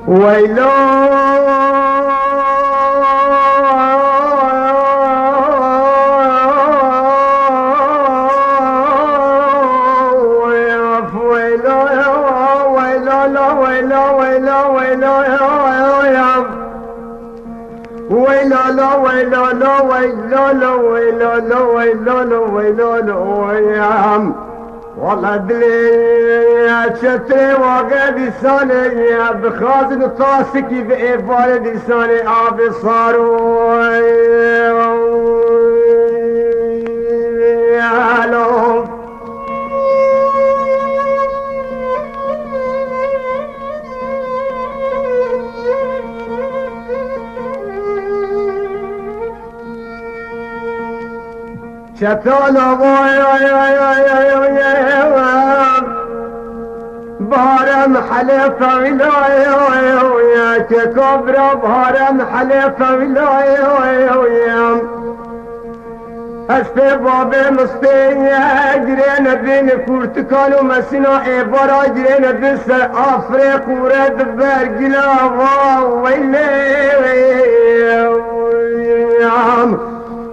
ويلو والله دلي شتري وقد ساني بخازن طاسكي بإفالة ساني عبي صاروا شتانا بهرم حليفة ولايا كبرى بهرم حليفة ولايا هسته بابي مستيا جرينا بين كورتكال ومسنا عبارة جرينا بسر افريق ورد برقلا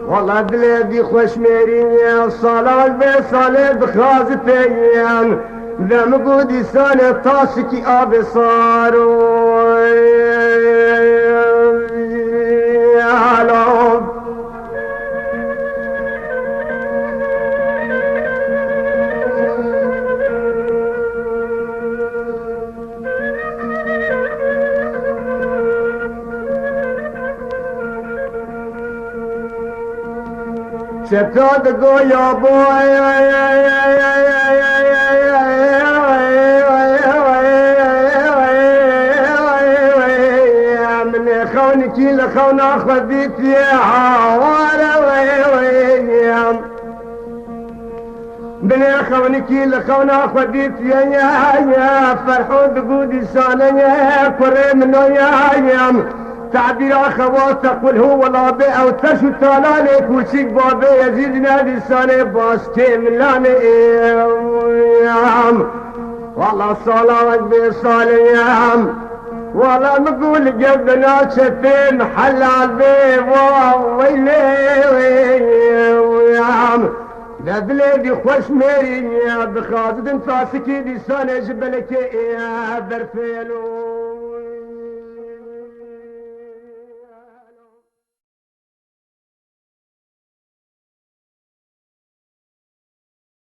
والله بلادي خوش ميرين صلاة بصلاة بخازتين ذا مقودي سنة طاسكي ابي صاروا شتاد قويا بوي من خونكي لخون اخذت يا حوالي من خونكي لخون اخذت يا فرحون بقودي سانا يا كريم يا تعبير اخوات قل هو لابي او تشو تالاني كوشيك بابي يزيدنا لساني باستي ملاني والله صلاة بصاليام والله نقول جبنا شتين حلال بي ويلي ذا بلادي خوش ميرين يا بخاطد انفاسكي لساني جبلك يا برفيلو